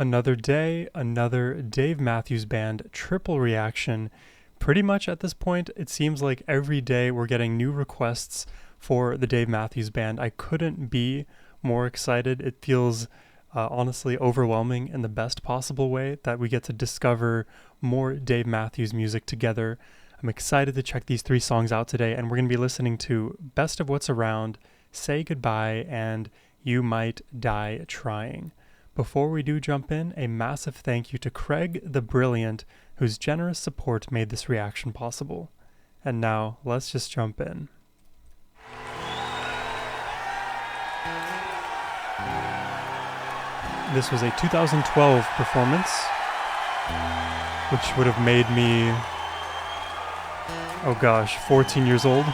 Another day, another Dave Matthews Band triple reaction. Pretty much at this point, it seems like every day we're getting new requests for the Dave Matthews Band. I couldn't be more excited. It feels honestly overwhelming in the best possible way that we get to discover more Dave Matthews music together. I'm excited to check these 3 songs out today, and we're going to be listening to Best of What's Around, Say Goodbye, and You Might Die Trying. Before we do jump in, a massive thank you to Craig the Brilliant, whose generous support made this reaction possible. And now, let's just jump in. This was a 2012 performance, which would have made me, 14 years old.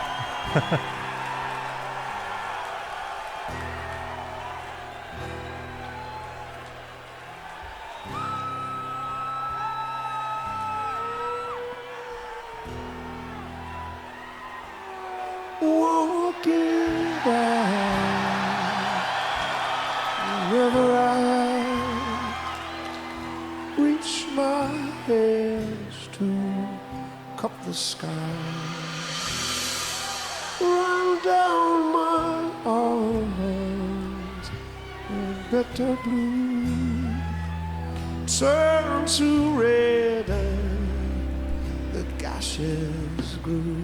Walking by wherever I reach my hands to cup the sky, run down my arms in bitter blue, turn to red and the gashes grew.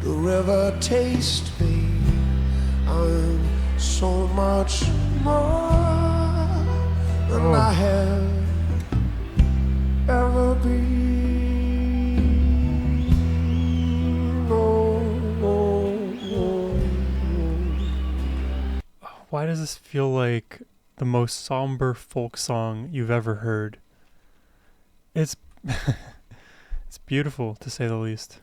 The river tastes me, I'm so much more than I have ever been. Why does this feel like the most somber folk song you've ever heard? It's it's beautiful, to say the least.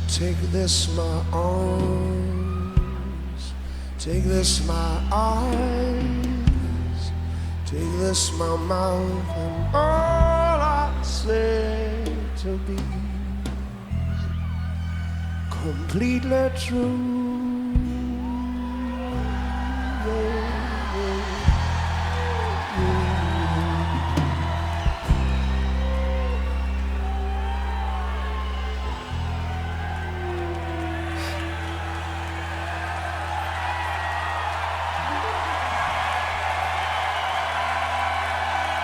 Take this my arms, take this my eyes, take this my mouth, and all I say to be completely true.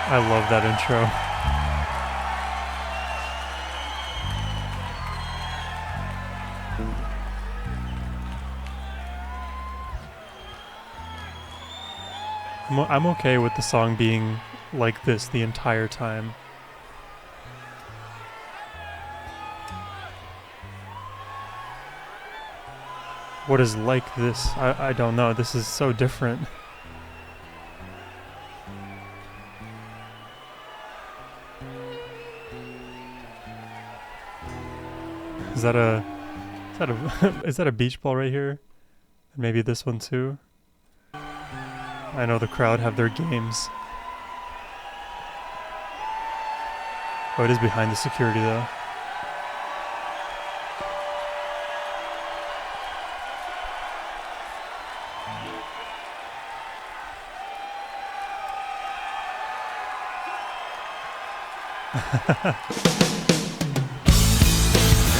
I love that intro. I'm okay with the song being like this the entire time. What is like this? I don't know. This is so different. Is that a beach ball right here? And maybe this one too? I know the crowd have their games. Oh, it is behind the security though.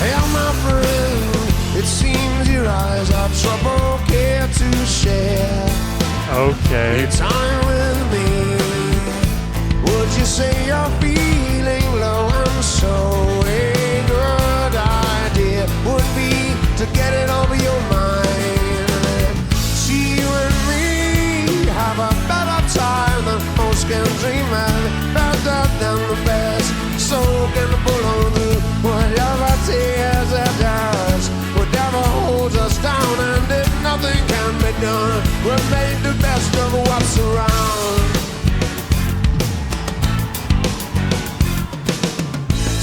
Hey, my friend, it seems your eyes are trouble, care to share. Okay. Your time with me. Would you say you're feeling low and so a good idea would be to get it over your mind. See you and me have a better time than most can dream of, better than the best. So can pull on through whatever tears it does, whatever holds us down, and if nothing can be done, we'll make the best of what's around.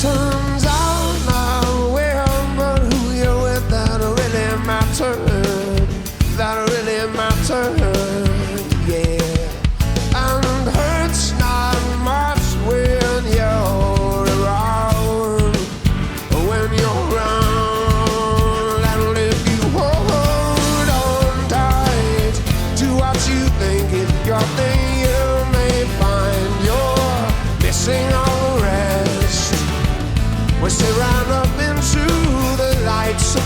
Turns out now we're but who you're with that really matters, that really matters, yeah. And hurts not much when you're around, when you're around.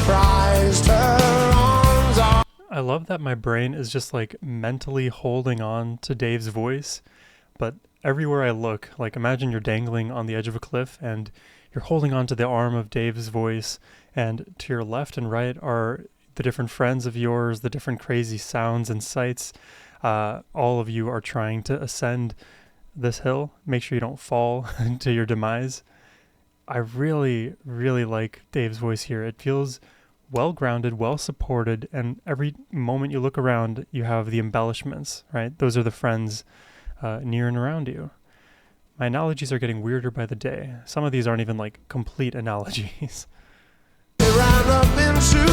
surprised. Her arms are. I love that my brain is just like mentally holding on to Dave's voice, but everywhere I look, like imagine you're dangling on the edge of a cliff and you're holding on to the arm of Dave's voice, and to your left and right are the different friends of yours, the different crazy sounds and sights. All of you are trying to ascend this hill. Make sure you don't fall to your demise. I really, really like Dave's voice here. It feels well grounded, well supported, and every moment you look around, you have the embellishments, right? Those are the friends near and around you. My analogies are getting weirder by the day. Some of these aren't even like complete analogies. They ran up into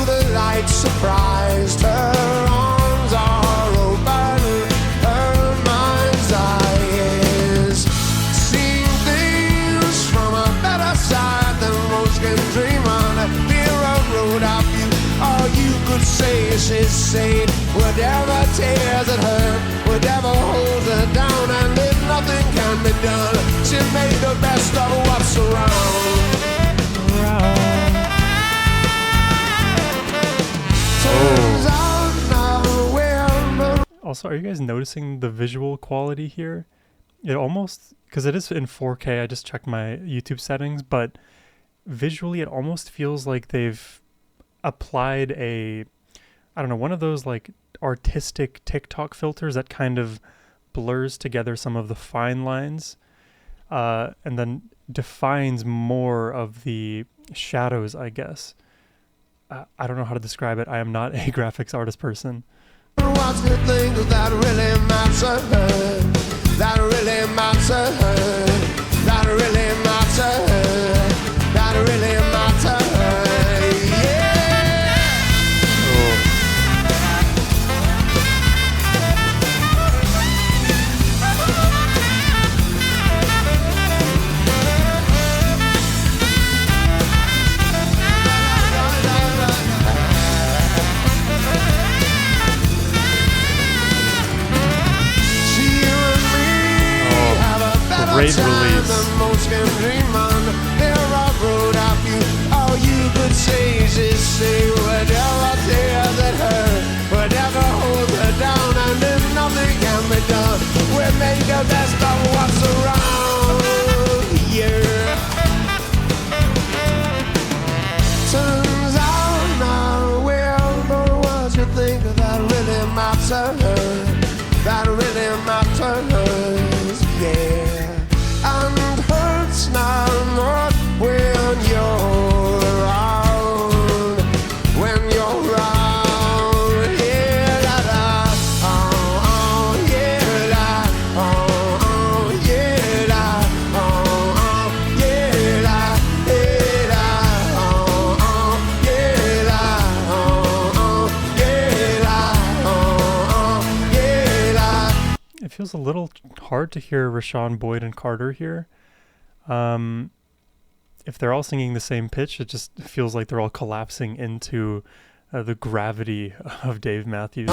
the light, surprised. Her arms are open, her mind's eye is seeing things from a better side than most can dream on. A mirror road of you, all you could say is she's sane. Whatever tears at her, whatever holds her down, and if nothing can be done, she made the best of what's around. Also, are you guys noticing the visual quality here? It almost, because it is in 4K, I just checked my YouTube settings, but visually it almost feels like they've applied one of those like artistic TikTok filters that kind of blurs together some of the fine lines and then defines more of the shadows, I guess. I don't know how to describe it. I am not a graphics artist person. What's the thing that really matters? That really matters. That really matters. That really matters. Yeah. Great release. Most can dream on. There are road up you. All you could say is just say whatever tears at her, whatever holds her down, and if nothing can be done, we make the best of what's around. Yeah. Turns out now we'll know what you think that really matters. That really matters. Yeah. And hurts now not when you're around. When you're around, yeah, la la, oh, yeah, la, oh, yeah, la, oh, yeah, la, yeah, la, oh, yeah, la, oh, yeah, la, oh, yeah, la. It feels a little hard to hear Rashawn Boyd and Carter here. If they're all singing the same pitch, it just feels like they're all collapsing into the gravity of Dave Matthews.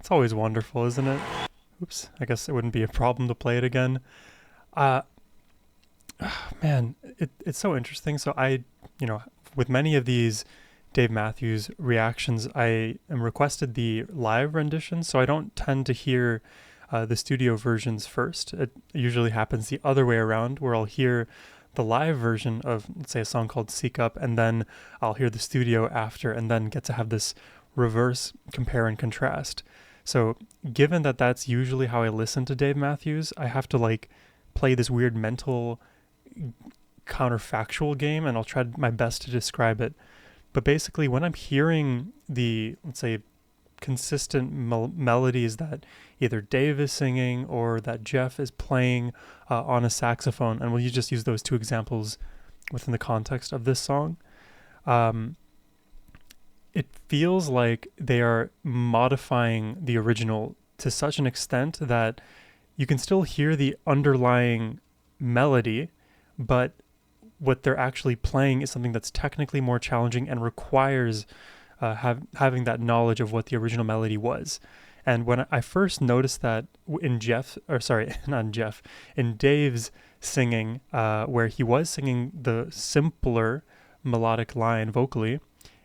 It's always wonderful, isn't it? Oops, I guess it wouldn't be a problem to play it again. Uh, Man, it's so interesting. So with many of these Dave Matthews reactions, I am requested the live rendition, so I don't tend to hear the studio versions first. It usually happens the other way around, where I'll hear the live version of, let's say, a song called Seek Up, and then I'll hear the studio after, and then get to have this reverse compare and contrast. So given that that's usually how I listen to Dave Matthews, I have to like play this weird mental counterfactual game, and I'll try my best to describe it. But basically, when I'm hearing the, let's say, consistent melodies that either Dave is singing or that Jeff is playing on a saxophone, and we'll just use those two examples within the context of this song, it feels like they are modifying the original to such an extent that you can still hear the underlying melody, but what they're actually playing is something that's technically more challenging and requires having that knowledge of what the original melody was. And when I first noticed that in in Dave's singing, where he was singing the simpler melodic line vocally,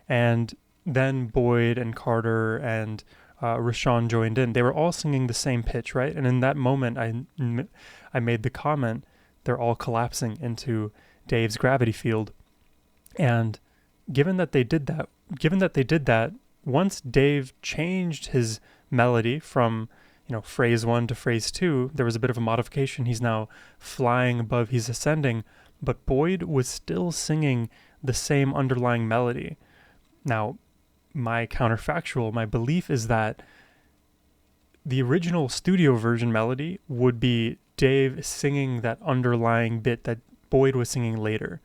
and then Boyd and Carter and Rashawn joined in, they were all singing the same pitch, right? And in that moment, I made the comment, they're all collapsing into Dave's gravity field. And given that they did that, once Dave changed his melody from, phrase 1 to phrase 2, there was a bit of a modification. He's now flying above, he's ascending, but Boyd was still singing the same underlying melody. Now, my belief is that the original studio version melody would be Dave singing that underlying bit that Boyd was singing later.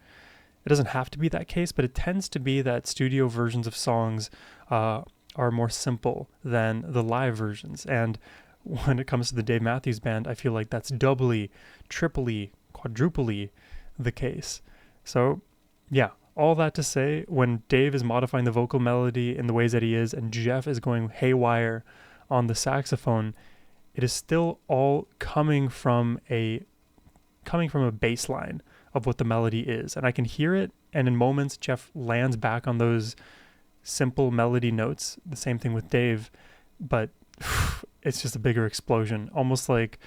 It doesn't have to be that case, but it tends to be that studio versions of songs are more simple than the live versions. And when it comes to the Dave Matthews Band, I feel like that's doubly, triply, quadruply the case. So, yeah, all that to say, when Dave is modifying the vocal melody in the ways that he is, and Jeff is going haywire on the saxophone, it is still all coming from a baseline of what the melody is. And I can hear it, and in moments Jeff lands back on those simple melody notes. The same thing with Dave, but it's just a bigger explosion, almost like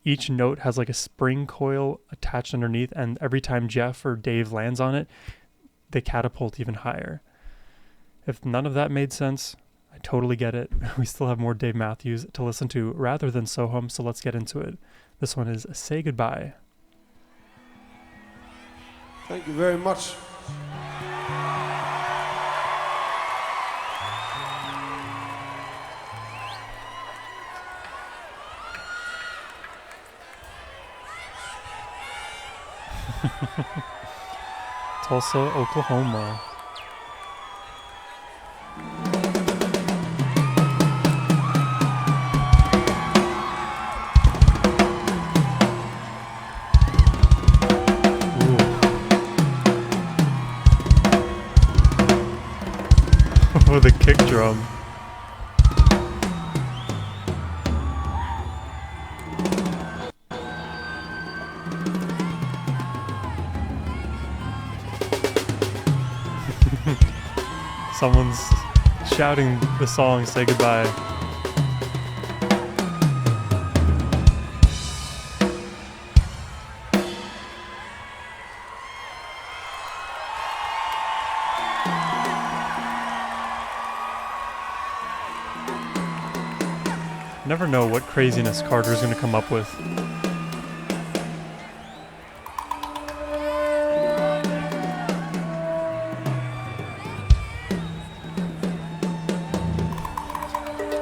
each note has like a spring coil attached underneath, and every time Jeff or Dave lands on it, they catapult even higher. If none of that made sense, I totally get it. We still have more Dave Matthews to listen to rather than Sohum, so let's get into it. This one is Say Goodbye. Thank you very much. Tulsa, Oklahoma. Oh, the kick drum. Someone's shouting the song Say Goodbye. Never know what craziness Carter's going to come up with.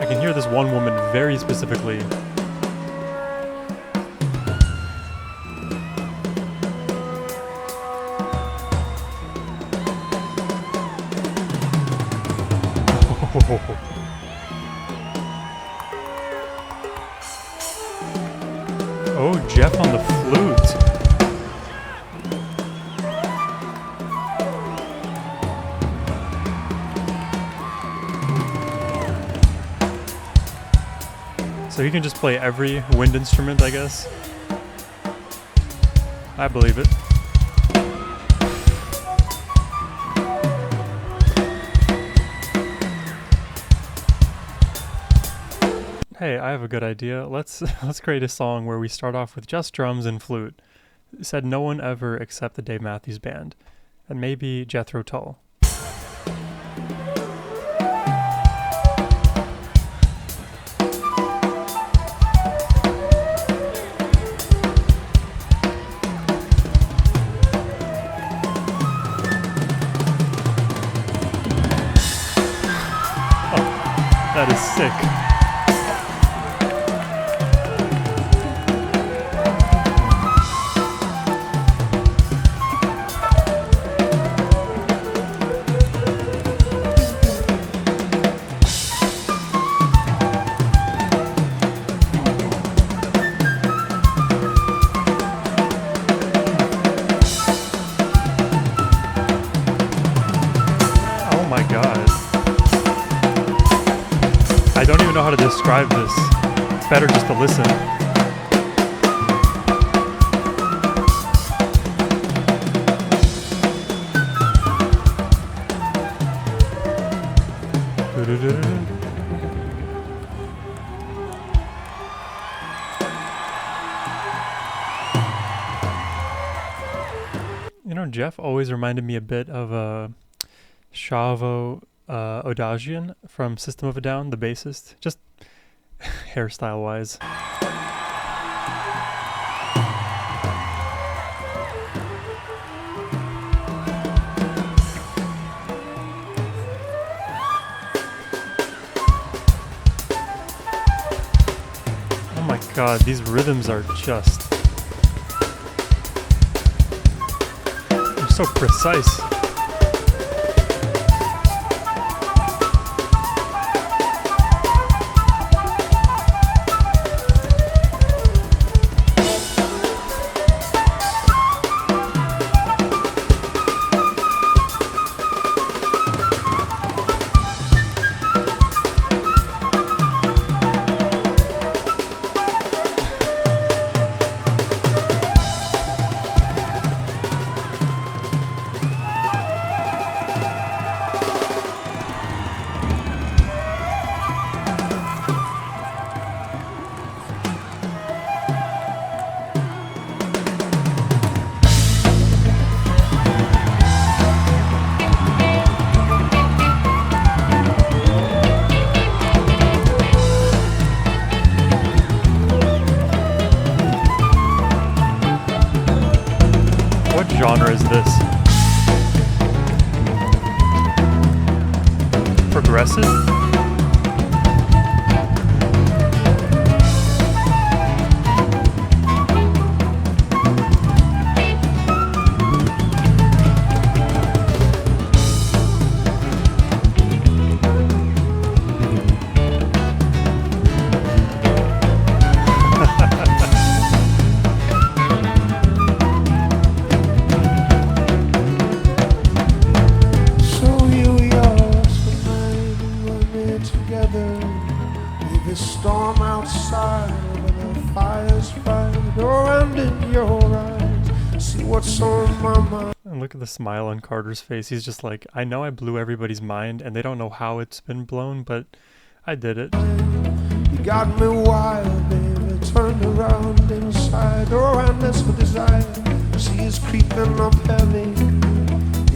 I can hear this one woman very specifically. Oh, Jeff on the flute. So he can just play every wind instrument, I guess. I believe it. Hey, I have a good idea. Let's create a song where we start off with just drums and flute. Said no one ever except the Dave Matthews Band, and maybe Jethro Tull. That is sick. Oh my god. I don't even know how to describe this. It's better just to listen. You know, Jeff always reminded me a bit of Shavo Odagian from System of a Down, the bassist, just hairstyle wise. Oh my god, these rhythms are just they're so precise. What genre is this? Progressive? The storm outside, but the fire's bright around in your eyes. See what's on my mind. And look at the smile on Carter's face. He's just like, I know I blew everybody's mind, and they don't know how it's been blown, but I did it. You got me wild, baby. Turned around inside, around us for desire. See it's creeping up heavy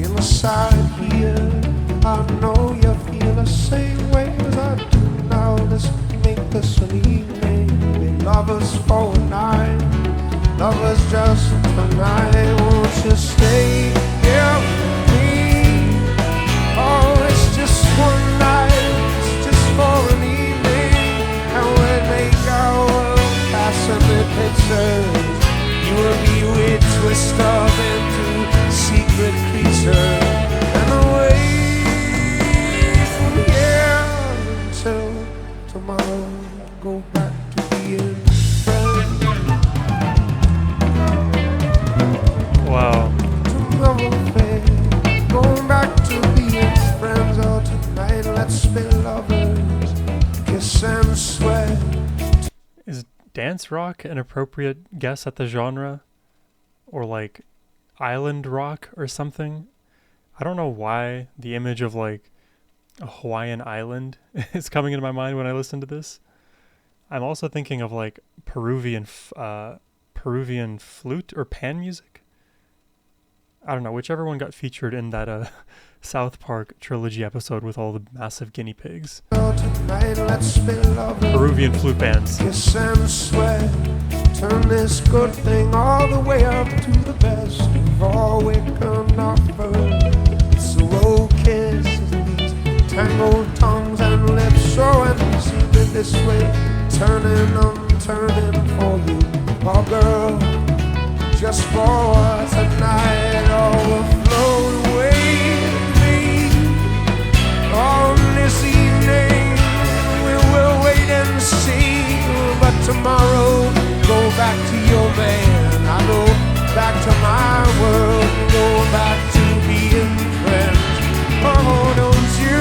inside here. I know you feel the same way as I do now. Let's make this an evening. Be lovers for a night, lovers just tonight. Won't you stay here with me? Oh, it's just one night, it's just for an evening. And we make our world passing the pictures. You and me, we twist up into secret creatures. And away from here until tomorrow, go back to being friends. Wow. Tomorrow, babe, going back to being friends. Oh, tonight let's be lovers, kiss and sweat. dance rock an appropriate guess at the genre? Or like island rock or something? I don't know why the image of like a Hawaiian island is coming into my mind when I listen to this. I'm also thinking of like Peruvian flute or pan music. I don't know, whichever one got featured in that South Park trilogy episode with all the massive guinea pigs. Tonight, let's spill over. Peruvian flute bands. Kiss and sweat. Turn this good thing all the way up to the best of all we can offer. Slow kisses, these tangled tongues and lips, so easy this way. Turning, I'm turning for you, oh girl, just for tonight. Overflow away with me on this evening. We will wait and see, but tomorrow go back to your man. I go back to my world, go back to being friends. Oh, don't you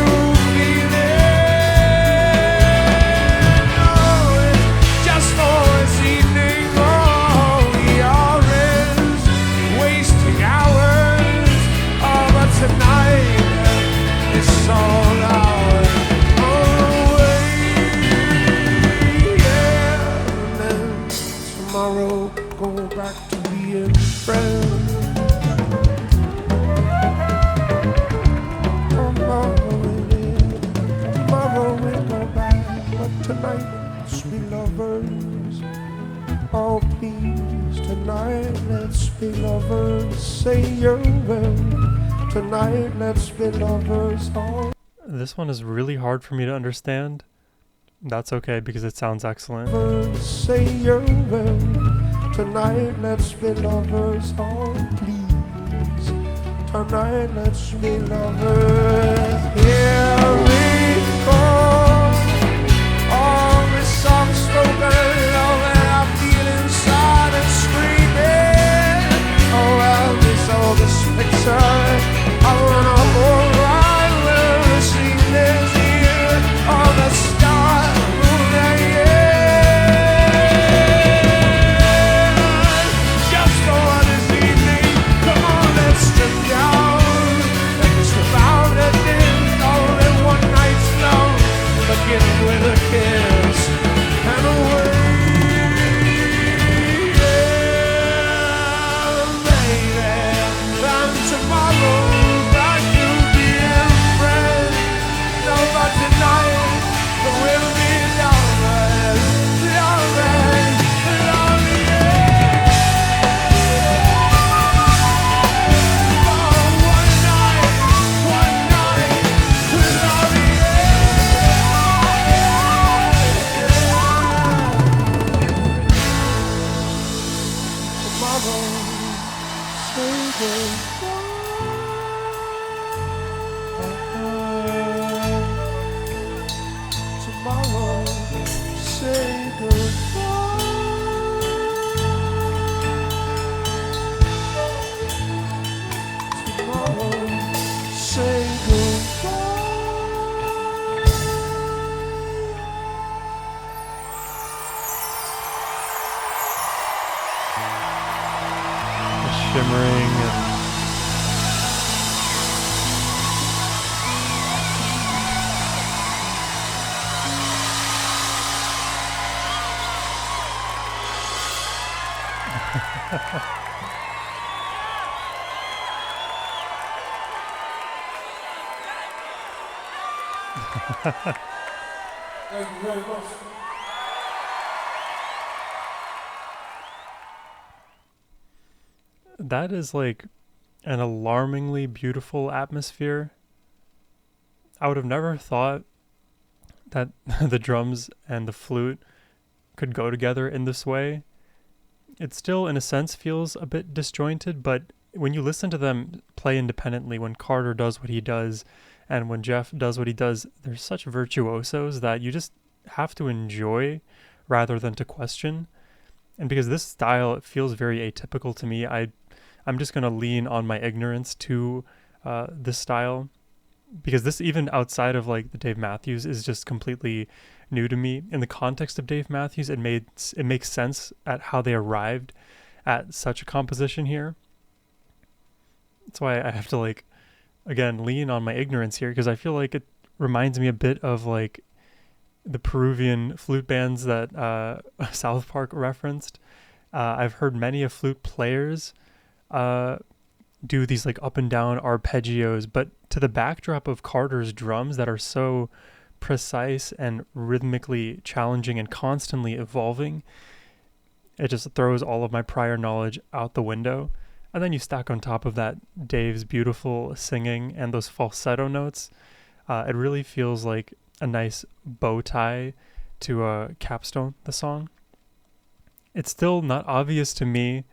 feel it? Oh, it's just for this evening. Oh, we are wasting hours. Oh, but tonight it's all ours. Oh, yeah. And then tomorrow go back to being friends. Tomorrow we'll go back, but tonight let's be lovers. Oh please, tonight let's be lovers. Say you will. Tonight let's be lovers. Oh. This one is really hard for me to understand. That's okay because it sounds excellent. Say you will. Tonight let's be lovers. Oh please, tonight let's be lovers. Here we go. All this soft spoken love that I feel inside and screaming. Oh, well, this picture I wanna hold right where the scene is here. All the stars, moon and just for this evening. Come on, let's strip down and strip out and in. Only one night's love, begin with a kiss and away. Tomorrow back to being friends. No, but tonight we'll be lovers, lovers, lovers. Oh, one night, tomorrow, say goodbye. Tomorrow, say goodbye. Tomorrow, say goodbye. The shimmering and Thank you very much. that is like an alarmingly beautiful atmosphere. I would have never thought that the drums and the flute could go together in this way. It still, in a sense, feels a bit disjointed, but when you listen to them play independently, when Carter does what he does, and when Jeff does what he does, they're such virtuosos that you just have to enjoy rather than to question. And because this style, it feels very atypical to me, I'm just going to lean on my ignorance to this style. because this, even outside of like the Dave Matthews, is just completely new to me. In the context of Dave Matthews, it makes sense at how they arrived at such a composition here. That's why I have to like, again, lean on my ignorance here, because I feel like it reminds me a bit of like the Peruvian flute bands that South Park referenced. I've heard many of flute players do these like up and down arpeggios, but to the backdrop of Carter's drums that are so precise and rhythmically challenging and constantly evolving, it just throws all of my prior knowledge out the window. And then you stack on top of that Dave's beautiful singing and those falsetto notes. It really feels like a nice bow tie to capstone the song. It's still not obvious to me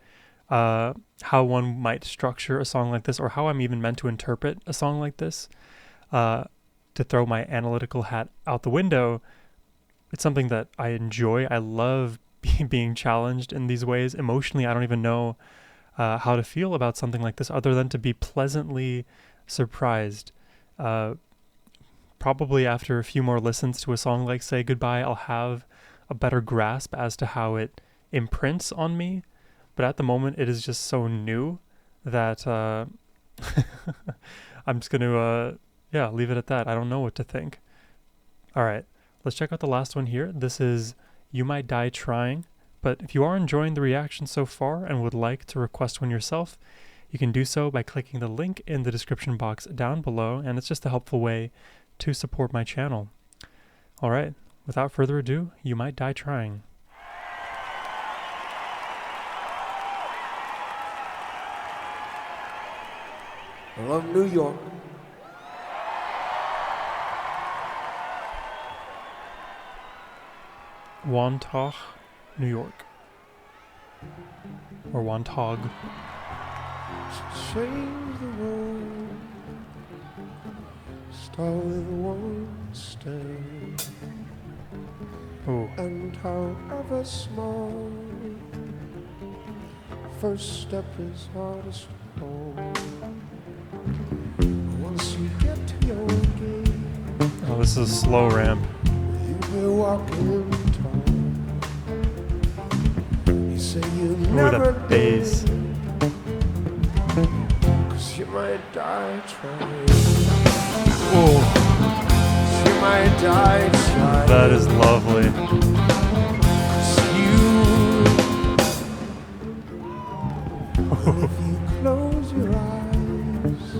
how one might structure a song like this, or how I'm even meant to interpret a song like this. To throw my analytical hat out the window, it's something that I enjoy. I love being challenged in these ways. Emotionally, I don't even know how to feel about something like this other than to be pleasantly surprised. Probably after a few more listens to a song like Say Goodbye, I'll have a better grasp as to how it imprints on me. But at the moment, it is just so new that I'm just going to, leave it at that. I don't know what to think. All right, let's check out the last one here. This is You Might Die Trying. But if you are enjoying the reaction so far and would like to request one yourself, you can do so by clicking the link in the description box down below, and it's just a helpful way to support my channel. All right, without further ado, You Might Die Trying. I love New York. Wantagh, New York. Or Wantagh. Change the world. Start with one step. Ooh. And however small, first step is hardest of all. Once you get to your gate, Oh, this is a slow ramp. you'll be walking tall. You say you Ooh, never the bass. did, 'cause you might die trying. Oh, You might die trying. that is lovely. 'Cause if you close your eyes,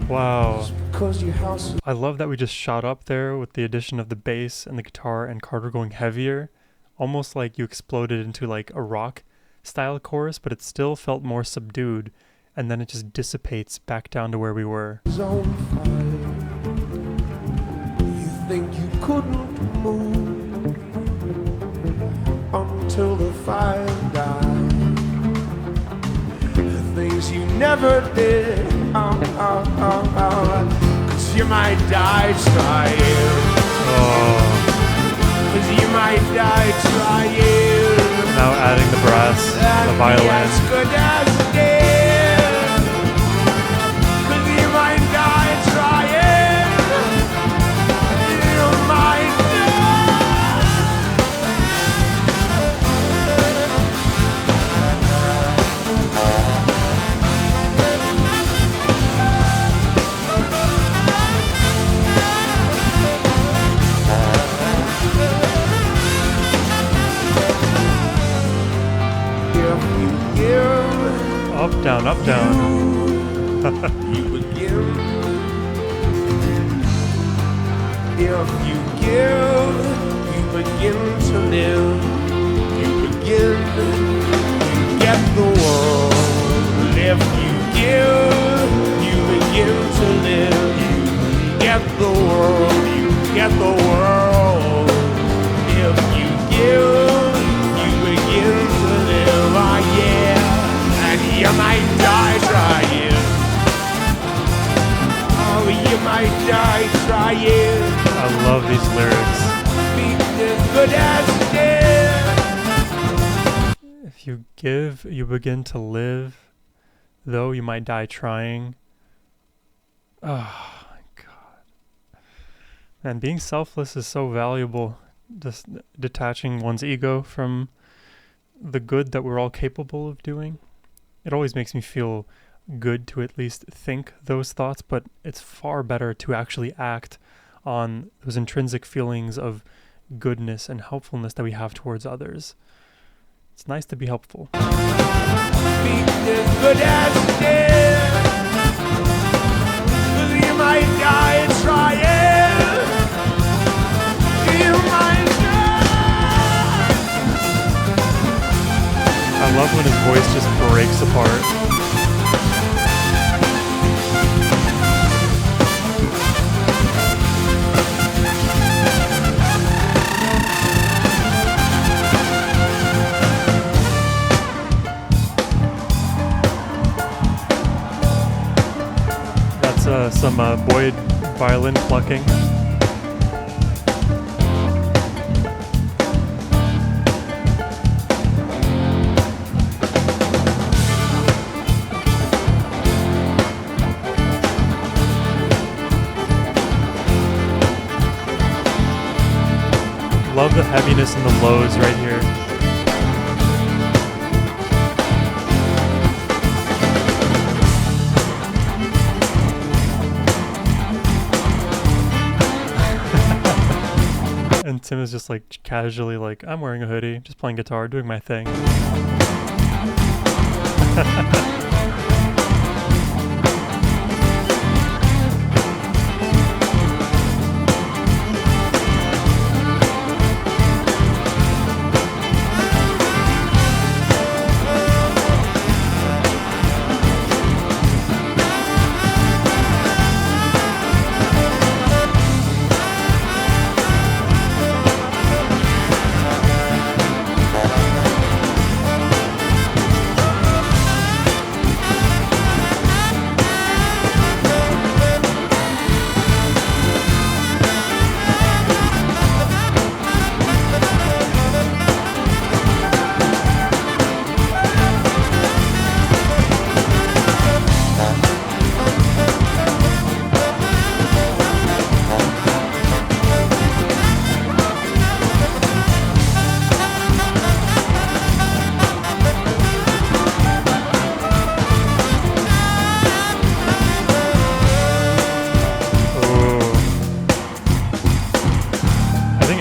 Wow. because your house is I love that we just shot up there with the addition of the bass and the guitar and Carter going heavier. Almost like you exploded into like a rock style chorus, but it still felt more subdued. And then it just dissipates back down to where we were. on fire. You think you couldn't move until the fire died. The things you never did, 'cause you might die trying. Oh, 'Cause you might die trying. now adding the brass, the violin. As good as dead. 'Cause you might die trying. You might Up, down, up, down. you begin. If you give, you begin to live. You begin, you get the world. If you give, you begin to live. You get the world. You get the world. If you give, you begin to live. Ah, yeah. And you might die trying. Oh, you might die trying. I love these lyrics. Be as good as dead. If you give, you begin to live, though you might die trying. Oh, my God. And being selfless is so valuable. Just detaching one's ego from the good that we're all capable of doing. It always makes me feel good to at least think those thoughts, but it's far better to actually act on those intrinsic feelings of goodness and helpfulness that we have towards others. It's nice to be helpful. Be as good as dead. 'Cause you might die trying. You might die. I love when his voice just breaks apart. Some Boyd violin plucking. Love the heaviness in the lows right here. And Tim is just like casually like, I'm wearing a hoodie, just playing guitar, doing my thing.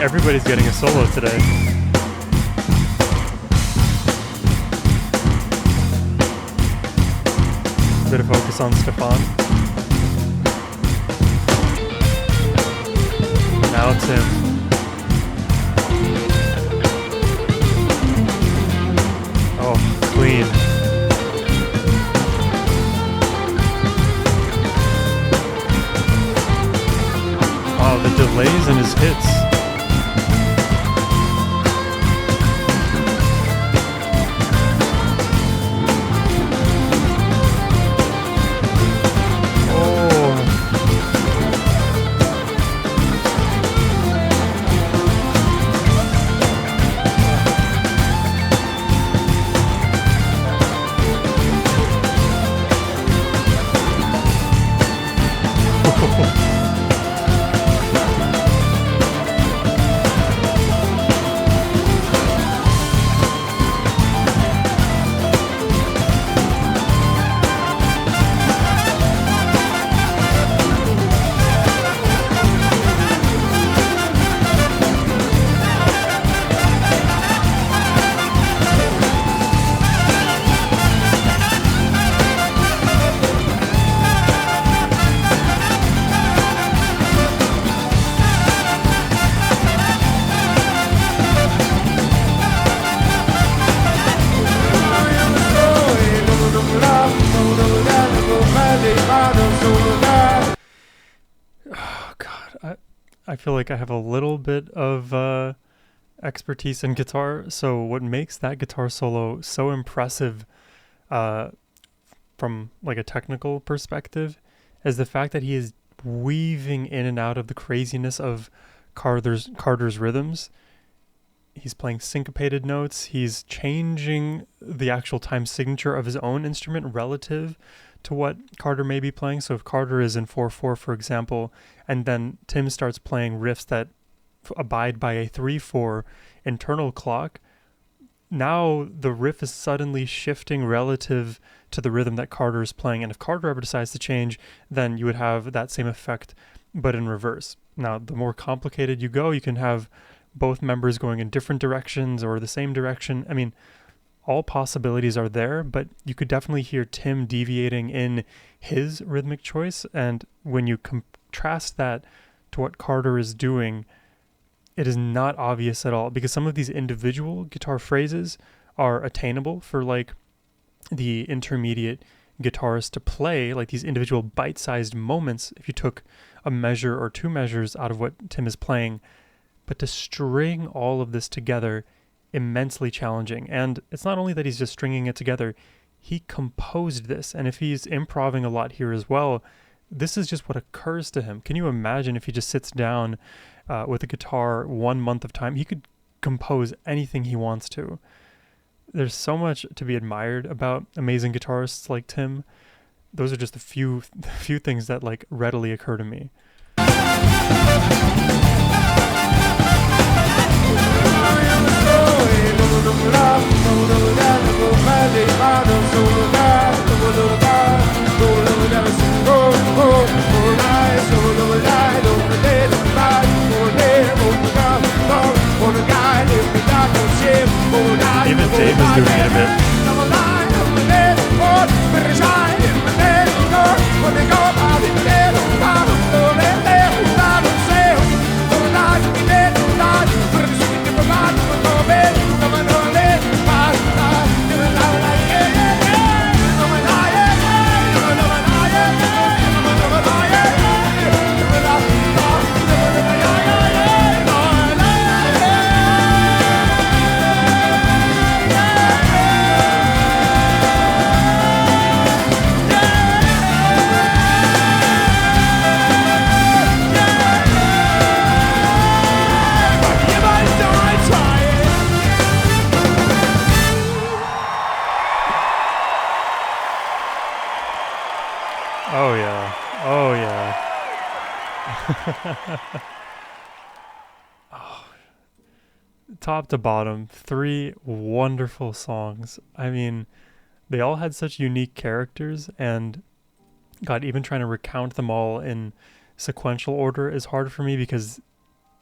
Everybody's getting a solo today. Bit of focus on Stefan. Now Tim. Oh, clean. Oh, the delays in his hits. I feel like I have a little bit of expertise in guitar, so what makes that guitar solo so impressive from like a technical perspective is the fact that he is weaving in and out of the craziness of Carter's rhythms. He's playing syncopated notes. He's changing the actual time signature of his own instrument relative to what Carter may be playing. So if Carter is in 4/4, for example, and then Tim starts playing riffs that abide by a 3/4 internal clock, now the riff is suddenly shifting relative to the rhythm that Carter is playing. And if Carter ever decides to change, then you would have that same effect, but in reverse. Now, the more complicated you go, you can have both members going in different directions or the same direction. I mean, all possibilities are there, but you could definitely hear Tim deviating in his rhythmic choice. And when you contrast that to what Carter is doing, it is not obvious at all, because some of these individual guitar phrases are attainable for like the intermediate guitarist to play, like these individual bite-sized moments if you took a measure or two measures out of what Tim is playing. But to string all of this together, immensely challenging. And it's not only that he's just stringing it together, he composed this. And if he's improvising a lot here as well, this is just what occurs to him. Can you imagine if he just sits down with a guitar 1 month of time? He could compose anything he wants to. There's so much to be admired about amazing guitarists like Tim. Those are just a few things that like readily occur to me. Even Dave is doing it a bit. Oh yeah. Oh yeah. Oh. Top to bottom, 3 wonderful songs. I mean, they all had such unique characters, and God, even trying to recount them all in sequential order is hard for me because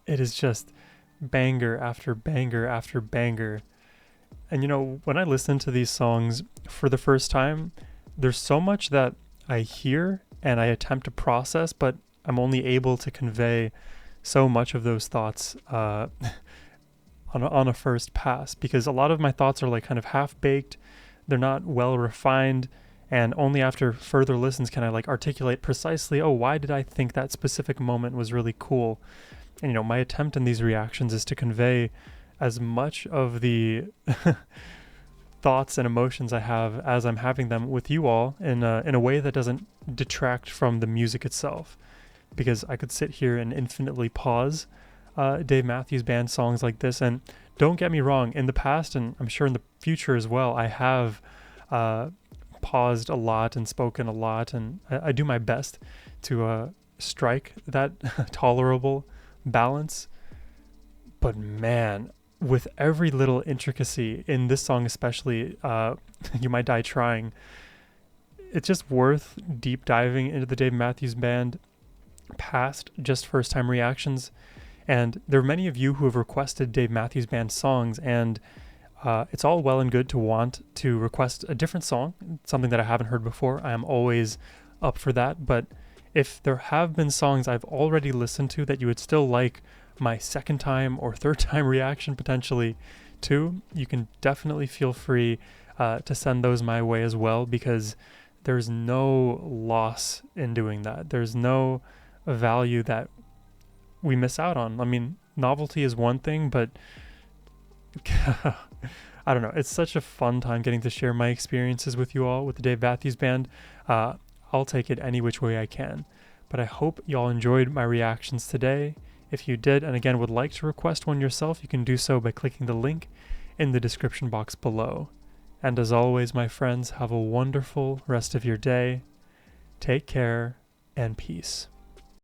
it is just banger after banger after banger. And you know, when I listen to these songs for the first time, there's so much that I hear and I attempt to process, but I'm only able to convey so much of those thoughts on a first pass, because a lot of my thoughts are like kind of half-baked. They're not well refined, and only after further listens can I like articulate precisely, oh, why did I think that specific moment was really cool? And you know, my attempt in these reactions is to convey as much of the thoughts and emotions I have as I'm having them with you all in a way that doesn't detract from the music itself. Because I could sit here and infinitely pause Dave Matthews Band songs like this, and don't get me wrong, in the past, and I'm sure in the future as well, I have paused a lot and spoken a lot, and I do my best to strike that tolerable balance. But man, with every little intricacy in this song especially, You Might Die Trying, it's just worth deep diving into the Dave Matthews Band past just first time reactions. And there are many of you who have requested Dave Matthews Band songs, and it's all well and good to want to request a different song, something that I haven't heard before. I am always up for that. But if there have been songs I've already listened to that you would still like my second time or third time reaction potentially to, you can definitely feel free to send those my way as well, because there's no loss in doing that. There's no value that we miss out on. I mean, novelty is one thing, but I don't know. It's such a fun time getting to share my experiences with you all with the Dave Matthews Band. I'll take it any which way I can. But I hope y'all enjoyed my reactions today. If you did, and again would like to request one yourself, you can do so by clicking the link in the description box below. And as always, my friends, have a wonderful rest of your day, Take care and peace.